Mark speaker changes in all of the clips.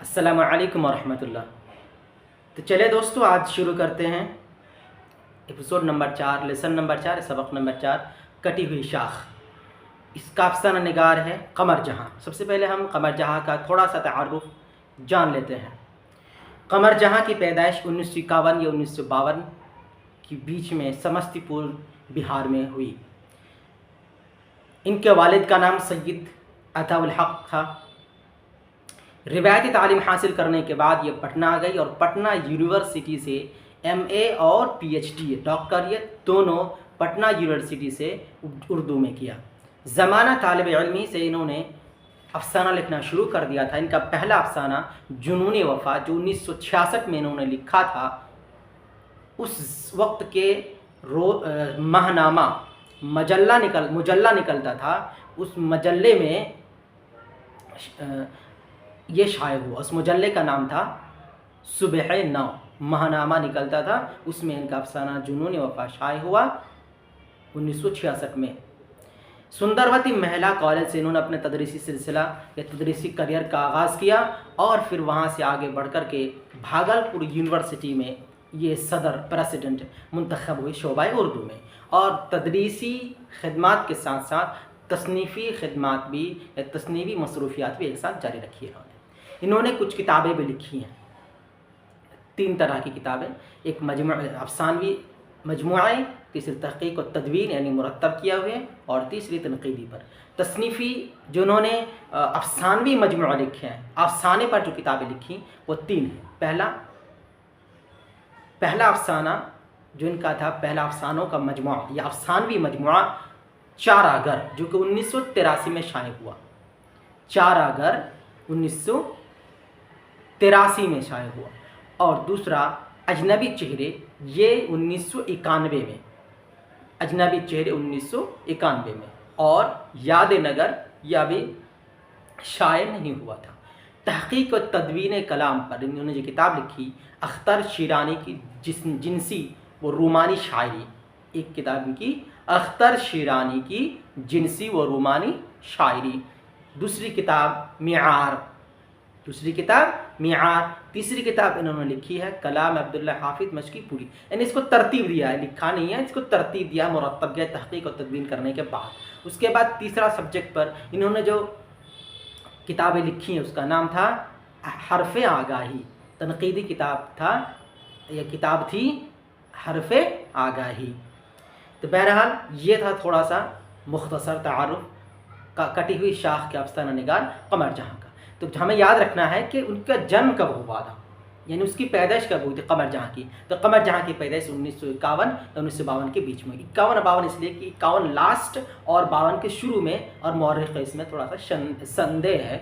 Speaker 1: السلام علیکم ورحمۃ اللہ۔ تو چلے دوستو، آج شروع کرتے ہیں ایپیسوڈ نمبر 4، لیسن نمبر 4، سبق نمبر 4، کٹی ہوئی شاخ۔ اس کا افسانہ نگار ہے قمر جہاں۔ سب سے پہلے ہم قمر جہاں کا تھوڑا سا تعارف جان لیتے ہیں۔ قمر جہاں کی پیدائش 1951 یا 1952 کے بیچ میں سمستی پور بہار میں ہوئی۔ ان کے والد کا نام سید عطا الحق تھا۔ روایتی تعلیم حاصل کرنے کے بعد یہ پٹنہ آ گئی اور پٹنہ یونیورسٹی سے ایم اے اور پی ایچ ڈی ڈاکٹریٹ دونوں پٹنہ یونیورسٹی سے اردو میں کیا۔ زمانہ طالب علمی سے انہوں نے افسانہ لکھنا شروع کر دیا تھا۔ ان کا پہلا افسانہ جنون وفا جو 1966 میں انہوں نے لکھا تھا، اس وقت کے ماہنامہ مجلہ نکلتا تھا، اس مجلے میں یہ شائع ہوا۔ اس مجلے کا نام تھا صبح نو، ماہنامہ نکلتا تھا، اس میں ان کا افسانہ جنون وفا شائع ہوا 1966 میں۔ سندروتی مہیلا کالج سے انہوں نے اپنے تدریسی سلسلہ یا تدریسی کریئر کا آغاز کیا اور پھر وہاں سے آگے بڑھ کر کے بھاگلپور یونیورسٹی میں یہ صدر پریزیڈنٹ منتخب ہوئے شعبہ اردو میں، اور تدریسی خدمات کے ساتھ ساتھ تصنیفی خدمات بھی یا تصنیفی مصروفیات بھی ایک ساتھ جاری رکھی ہے۔ انہوں نے کچھ کتابیں بھی لکھی ہیں، 3 طرح کی کتابیں، ایک افسانوی مجموعہ، تیسری تحقیق و تدوین یعنی مرتب کیا ہوئے، اور تیسری تنقیدی پر۔ تصنیفی جو انہوں نے افسانوی مجموعہ لکھے ہیں، افسانے پر جو کتابیں لکھی وہ 3 ہیں۔ پہلا افسانہ جو ان کا تھا، پہلا افسانوں کا مجموعہ یا افسانوی مجموعہ چار آگر، جو کہ 1983 میں شائع ہوا۔ چار آگر 1983 میں شائع ہوا، اور دوسرا اجنبی چہرے، یہ 1991 میں، اجنبی چہرے 1991 میں، اور یاد نگر یہ ابھی شائع نہیں ہوا تھا۔ تحقیق و تدوین کلام پر انہوں نے جو کتاب لکھی، اختر شیرانی کی جنسی و رومانی شاعری، ایک کتاب کی اختر شیرانی کی جنسی و رومانی شاعری، دوسری کتاب معیار، تیسری کتاب انہوں نے لکھی ہے کلام عبداللہ حافظ مشکی پوری۔ یعنی اس کو ترتیب دیا ہے، لکھا نہیں ہے، اس کو ترتیب دیا، مرتب کیا تحقیق و تدوین کرنے کے بعد۔ اس کے بعد تیسرا سبجیکٹ پر انہوں نے جو کتابیں لکھی ہیں اس کا نام تھا حرف آگاہی، تنقیدی کتاب تھا، یہ کتاب تھی حرف آگاہی۔ تو بہرحال یہ تھا تھوڑا سا مختصر تعارف کا کٹی ہوئی شاخ کے افسانہ نگار قمر جہاں کا۔ تو ہمیں یاد رکھنا ہے کہ ان کا جنم کب ہوا تھا، یعنی اس کی پیدائش کب ہوئی تھی قمر جہاں کی۔ تو قمر جہاں کی پیدائش 1951 اور 1952 کے بیچ میں۔ 51-52 اس لیے کہ 51 لاسٹ اور 52 کے شروع میں، اور مورخ اس میں تھوڑا سا سندے ہے،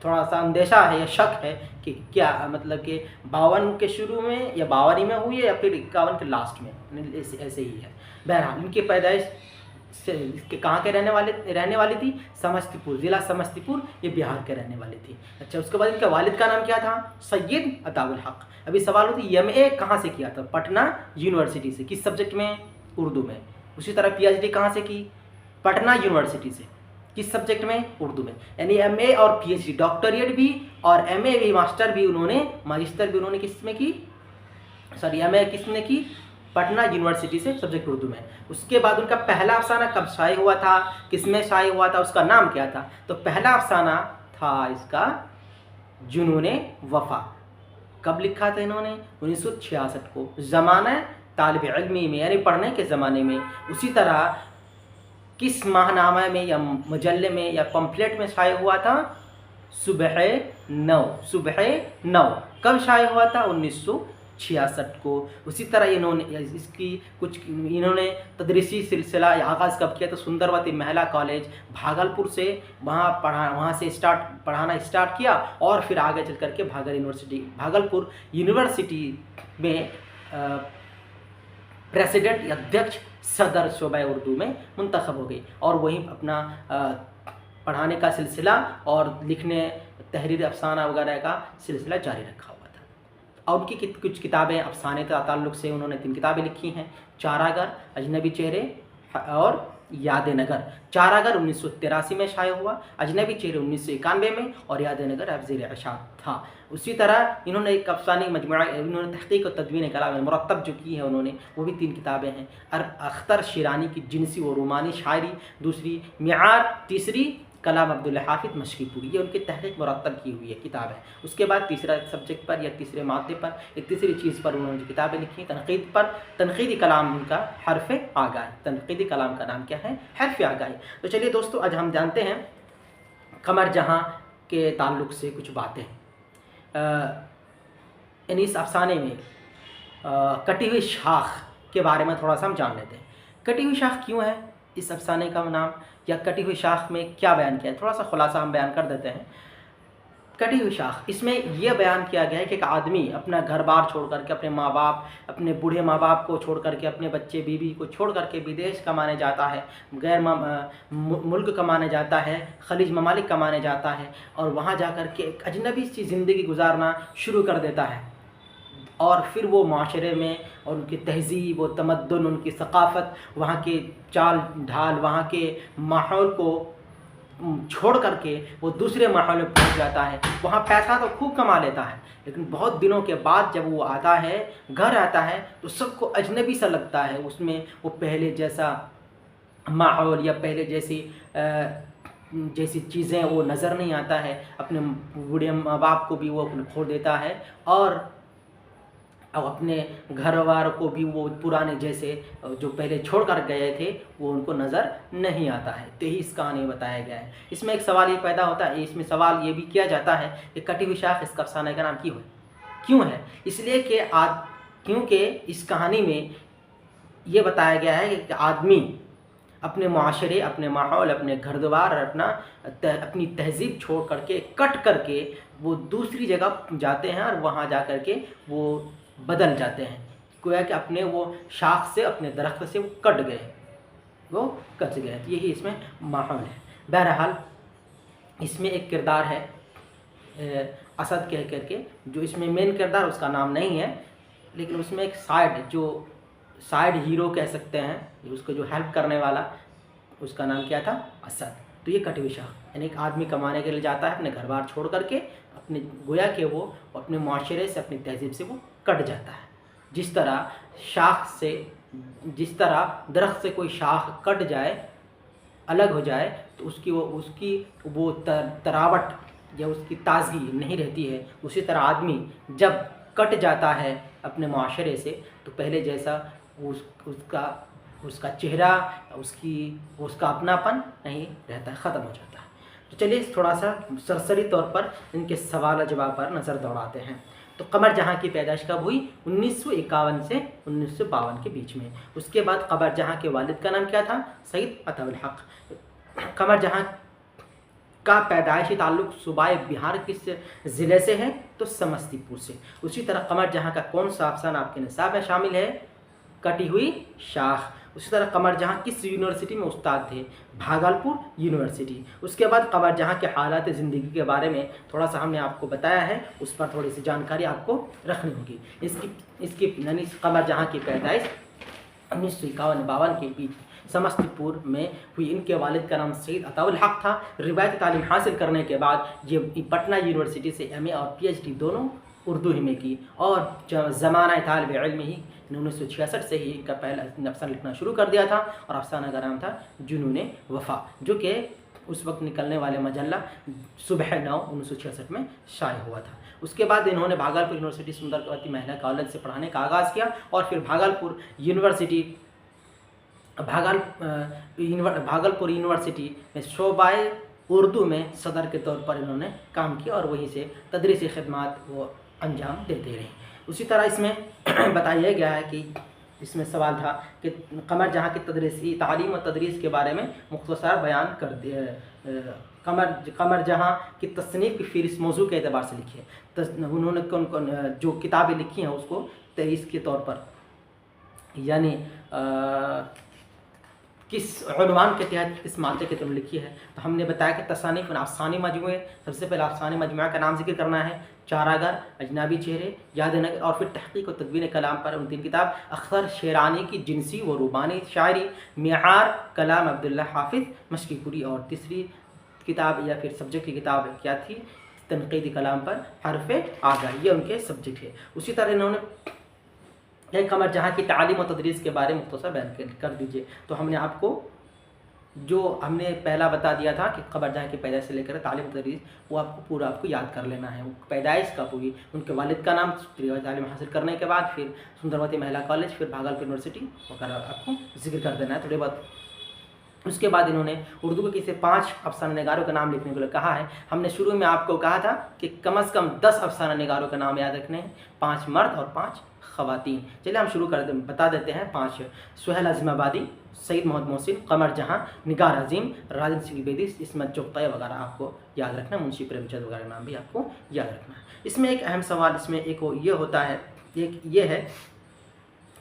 Speaker 1: تھوڑا سا اندیشہ ہے یا شک ہے کہ کیا مطلب کہ 52 کے شروع میں یا 52 میں ہوئی ہے یا پھر 51 کے لاسٹ میں، ایسے ہی ہے۔ بہرحال ان کی پیدائش کہاں کے رہنے والی تھی؟ سمستی پور، ضلع سمستی پور، یہ بہار کے رہنے والی تھی۔ اچھا، اس کے بعد ان کے والد کا نام کیا تھا؟ سید عطا الحق۔ ابھی سوال ہوتی ہے ایم اے کہاں سے کیا تھا؟ پٹنہ یونیورسٹی سے۔ کس سبجیکٹ میں؟ اردو میں۔ اسی طرح پی ایچ ڈی کہاں سے کی؟ پٹنہ یونیورسٹی سے۔ کس سبجیکٹ میں؟ اردو میں۔ یعنی ایم اے اور پی ایچ ڈی، ڈاکٹریٹ بھی اور ایم اے بھی، ماجسٹر بھی انہوں نے کس میں کی؟ ایم اے کس نے کی؟ پٹنہ یونیورسٹی سے، سبجیکٹ اردو میں۔ اس کے بعد ان کا پہلا افسانہ کب شائع ہوا تھا، کس میں شائع ہوا تھا، اس کا نام کیا تھا؟ تو پہلا افسانہ تھا اس کا جنون وفا۔ کب لکھا تھا انہوں نے؟ 1966 کو، زمانہ طالب علمی میں، یعنی پڑھنے کے زمانے میں۔ اسی طرح کس ماہنامہ میں یا مجلے میں یا پمفلیٹ میں شائع ہوا تھا؟ صبح نو۔ کب شائع ہوا تھا؟ 1966 کو۔ اسی طرح انہوں نے تدریسی سلسلہ آغاز کب کیا؟ تو سندروتی مہیلا کالج بھاگلپور سے، وہاں سے پڑھانا اسٹارٹ کیا، اور پھر آگے چل کر کے بھاگلپور یونیورسٹی میں پریزیڈنٹ یا ادھیکش صدر شعبہ اردو میں منتخب ہو گئی، اور وہیں اپنا پڑھانے کا سلسلہ اور لکھنے، تحریر افسانہ وغیرہ کا سلسلہ جاری رکھا ہوا تھا۔ اور ان کی کچھ کتابیں افسانے کے تعلق سے انہوں نے 3 کتابیں لکھی ہیں، چار آگر، اجنبی چہرے، اور याद नगर। चार अगर 1983 में शाया हुआ, अजनबी चेहरे 1991 में, और याद नगर अफज़ल अशात था। उसी तरह इन्होंने एक अफ़सानी मजमुआ, इन्होंने तहक़ीक़ और तदवीन कलाम मुरत्तब जो की है उन्होंने, वो भी 3 किताबें हैं। अख्तर शिरानी की जिनसी व रूमानी शायरी दूसरी, मियार तीसरी, कलाम अब्दुल्ला हाफिज़ मशकी पूरी, ये उनकी तहक़ीक़ मुरत्तब की हुई है किताब है। उसके बाद तीसरा सब्जेक्ट पर या तीसरे मादे पर, एक तीसरी चीज़ पर उन्होंने जो किताबें लिखी हैं तनक़ीद पर, तनक़ीदी कलाम उनका हर्फ़ आगाही, तनक़ीदी कलाम का नाम क्या है? हर्फ़ आगाही। तो चलिए दोस्तों, आज हम जानते हैं कमर जहाँ के ताल्लुक़ से कुछ बातें। इस अफ़साने में कटी हुई शाख के बारे में थोड़ा सा हम जान लेते हैं। कटी हुई शाख क्यों है इस अफ़साने का नाम, या कटी हुई शाख में क्या बयान किया है, थोड़ा सा खुलासा हम बयान कर देते हैं। कटी हुई शाख, इसमें यह बयान किया गया है कि एक आदमी अपना घर बार छोड़ करके, अपने माँ बाप, अपने बूढ़े माँ बाप को छोड़ करके, अपने बच्चे बीवी को छोड़ करके विदेश कमाने जाता है, गैर मुल्क कमाने जाता है, खलीज ममालिक कमाने जाता है, और वहाँ जा कर के एक अजनबी सी ज़िंदगी गुजारना शुरू कर देता है। और फिर वो माशरे में और उनकी तहज़ीब व तमद्दुन, उनकी सक़ाफ़त, वहाँ के चाल ढाल, वहाँ के माहौल को छोड़ करके वो दूसरे माहौल में पहुँच जाता है। वहाँ पैसा तो खूब कमा लेता है, लेकिन बहुत दिनों के बाद जब वो आता है, घर आता है, तो सबको अजनबी सा लगता है। उसमें वो पहले जैसा माहौल या पहले जैसी चीज़ें वो नज़र नहीं आता है। अपने बूढ़े माँ बाप को भी वो खो देता है, और अब अपने घर वालों को भी वो पुराने जैसे जो पहले छोड़ कर गए थे वो उनको नज़र नहीं आता है। तो ही इस कहानी में बताया गया है। इसमें एक सवाल ये पैदा होता है, इसमें सवाल ये भी किया जाता है कि कटी हुई शाख इस अफ़साने का नाम क्यों है? इसलिए कि क्योंकि इस कहानी में ये बताया गया है कि आदमी अपने माशरे, अपने माहौल, अपने घर द्वार, अपनी तहज़ीब छोड़ करके, कट करके वो दूसरी जगह जाते हैं, और वहाँ जा कर के वो बदल जाते हैं। गोया कि अपने वो शाख से, अपने दरख्त से वो कट गए, वो कच गए। यही इसमें माहौल है। बहरहाल इसमें एक किरदार है असद कह करके, जो इसमें मेन किरदार, उसका नाम नहीं है, लेकिन उसमें एक साइड हीरो कह सकते हैं, उसको जो हेल्प करने वाला, उसका नाम क्या था? असद। तो ये कटी हुई शाख, यानी एक आदमी कमाने के लिए जाता है अपने घर बार छोड़ करके, अपने गोया के वो अपने माशरे से, अपनी तहज़ीब से वो कट जाता है। जिस तरह दरख्त से कोई शाख कट जाए, अलग हो जाए, तो उसकी वो तरावट या उसकी ताज़गी नहीं रहती है। उसी तरह आदमी जब कट जाता है अपने माशरे से, तो पहले जैसा उसका चेहरा, उसका अपनापन नहीं रहता है, ख़त्म हो जाता है। तो चलिए थोड़ा सा सरसरी तौर पर इनके सवाल जवाब पर नज़र दौड़ाते हैं। तो कमर जहाँ की पैदाइश कब हुई? 1951 से 1952 के बीच में। उसके बाद कमर जहाँ के वालिद का नाम क्या था? सईद अताउल हक। कमर जहाँ का पैदाइशी ताल्लुक़ सूबाए बिहार किस ज़िले से है? तो समस्तीपुर से। उसी तरह कमर जहाँ का कौन सा अफ़साना आपके निसाब में शामिल है? कटी हुई शाख। उसी तरह कमर जहाँ किस यूनिवर्सिटी में उस्ताद थे? भागलपुर यूनिवर्सिटी। उसके बाद कमर जहाँ के हालात ज़िंदगी के बारे में थोड़ा सा हमने आपको बताया है, उस पर थोड़ी सी जानकारी आपको रखनी होगी। इसकी यानी कमर जहाँ की पैदाइश 1951-52 के बीच समस्तीपुर में हुई। इनके वालिद का नाम सईद अताउल हक था। रिवायती तालीम हासिल करने के बाद ये पटना यूनिवर्सिटी से MA और PhD दोनों उर्दू ही में की, और ज़माना तालिब इल्म ही 1966 से ही इनका पहला अफ़साना लिखना शुरू कर दिया था, और अफ़साना का नाम था जुनून वफ़ा, जो कि उस वक्त निकलने वाले मजल्ला सुबह 9 1966 में शाया हुआ था। उसके बाद इन्होंने भागलपुर यूनिवर्सिटी सुंदरवती महिला कॉलेज से पढ़ाने का आगाज़ किया, और फिर भागलपुर यूनिवर्सिटी में शोबाए उर्दू में सदर के तौर पर इन्होंने काम किया, और वहीं से तदरीसी खिदमात वो अंजाम देते रहे। उसी तरह इसमें बताया गया है कि इसमें सवाल था कि कमर जहाँ की तदरीसी तालीम और तदरीस के बारे में मुख्तसर बयान कर दिया। कमर जहाँ की तसनीफ़ की फ़हरिस्त मौजू के एतबार से लिखी है। उन्होंने कौन जो किताबें लिखी हैं उसको तहरीस के तौर पर, यानी किस उन्वान के तहत इस माते की तुम लिखी है। तो हमने बताया कि तसानीफ़ अफ़सानी मजमूए, सबसे पहले अफ़सानी मजमूआ का नाम जिक्र करना है, चारागर, अजनबी चेहरे, याद नगर, और फिर तहक़ीक़ और तदवीन कलाम पर 3 किताब, अख्तर शेरानी की जिनसी व रूबानी शायरी, मिआर कलाम अब्दुल्ला हाफिज़ मशकी पूरी, और तीसरी किताब या फिर सब्जेक्ट की किताब क्या थी, तनक़ीदी कलाम पर हरफ़ आगा, ये उनके सब्जेक्ट है। उसी तरह इन्होंने कमर जहाँ की तालीम और तदरीस के बारे में मुख्तसर बयान कर दीजिए। तो हमने आपको जो हमने पहला बता दिया था कि कमर जहाँ की पैदाइश से लेकर तालीम और तदरीस, वो आपको पूरा आपको याद कर लेना है। वो पैदाइश का पूरी, उनके वालिद का नाम, तालीम हासिल करने के बाद फिर सुंदरवती महिला कॉलेज, फिर भागलपुर यूनिवर्सिटी वगैरह आपको जिक्र कर देना है थोड़ी बहुत। उसके बाद इन्होंने उर्दू के किसी 5 अफसाना निगारों का नाम लिखने के लिए कहा है। हमने शुरू में आपको कहा था कि कम से कम 10 अफसाना निगारों का नाम याद रखने हैं, 5 मर्द और 5 ख़वातीन। चलिए हम शुरू कर बता देते हैं 5। सुहेल आज़माबादी, सईद मोहम्मद मोहसिन, कमर जहाँ, निगार अजीम, राजन सिंह बेदी, इसमत चुगताई वगैरह आपको याद रखना, मुंशी प्रेमचंद वगैरह नाम भी आपको याद रखना है। इसमें एक अहम सवाल इसमें एक ये होता है, एक ये है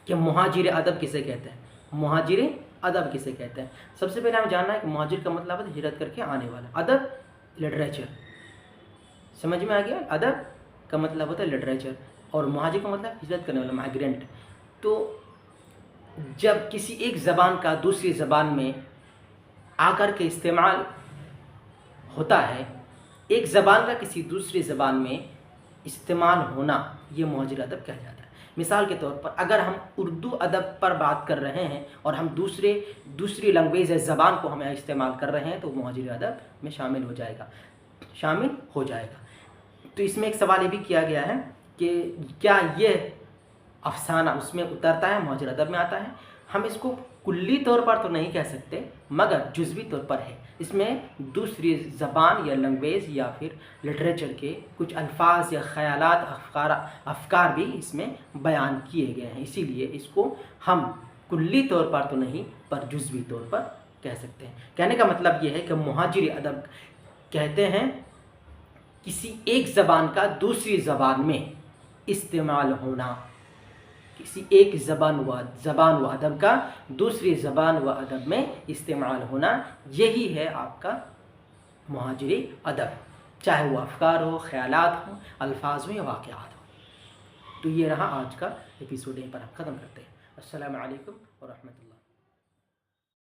Speaker 1: कि मुहाजिर अदब किसे कहते हैं, मुहाजिर अदब किसे कहते हैं। सबसे पहले हमें जानना है कि मुहाजिर का मतलब है हिजरत करके आने वाला, अदब लिटरेचर, समझ में आ गया। अदब का मतलब होता है लिटरेचर और मुहाजिर का मतलब हिजरत करने वाला, माइग्रेंट। तो जब किसी एक ज़बान का दूसरी ज़बान में आकर के इस्तेमाल होता है, एक ज़बान का किसी दूसरी ज़बान में इस्तेमाल होना, ये मुहाजिर अदब कहा जाता है। मिसाल के तौर पर अगर हम उर्दू अदब पर बात कर रहे हैं और हम दूसरी लैंग्वेज या ज़बान को हम इस्तेमाल कर रहे हैं, तो मुहाजिर अदब में शामिल हो जाएगा। तो इसमें एक सवाल ये भी किया गया है कि क्या ये अफसाना उसमें उतरता है, मुहाजिर अदब में आता है। हम इसको कुल्ली तौर पर तो नहीं कह सकते, मगर जुज़वी तौर पर है। इसमें दूसरी ज़बान या लैंग्वेज या फिर लिटरेचर के कुछ अल्फाज या ख़यालात, अफ़कार भी इसमें बयान किए गए हैं, इसीलिए इसको हम कुल्ली तौर पर तो नहीं पर जुज़वी तौर पर कह सकते हैं। कहने का मतलब ये है कि मुहाजिर अदब कहते हैं किसी एक ज़बान का दूसरी ज़बान में इस्तेमाल होना, किसी एक ज़बान व अदब का दूसरी ज़बान व अदब में इस्तेमाल होना, यही है आपका मुहाजिर अदब, चाहे वो अफ़कार हो, ख़यालात हो, अल्फाज हो या वाक़यात हो। तो ये रहा आज का एपिसोड, यहीं पर हम ख़त्म करते हैं। अस्सलामु अलैकुम व रहमतुल्लाह।